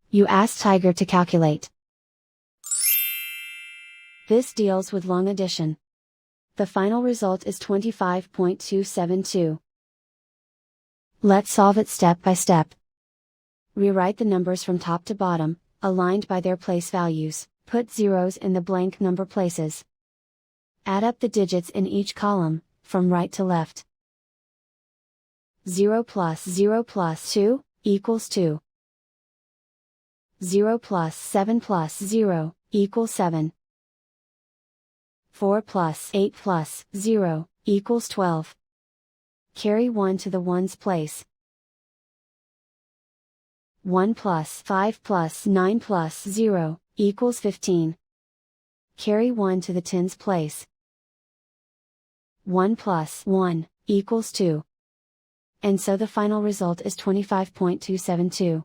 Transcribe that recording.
You ask Tiger to calculate. This deals with long addition. The final result is 25.272. Let's solve it step by step. Rewrite the numbers from top to bottom, aligned by their place values. Put zeros in the blank number places. Add up the digits in each column, from right to left. 0 plus 0 plus 2, equals 2. 0 plus 7 plus 0, equals 7. 4 plus 8 plus 0, equals 12. Carry 1 to the ones place. 1 plus 5 plus 9 plus 0, equals 15. Carry 1 to the tens place. 1 plus 1, equals 2. And so the final result is 25.272.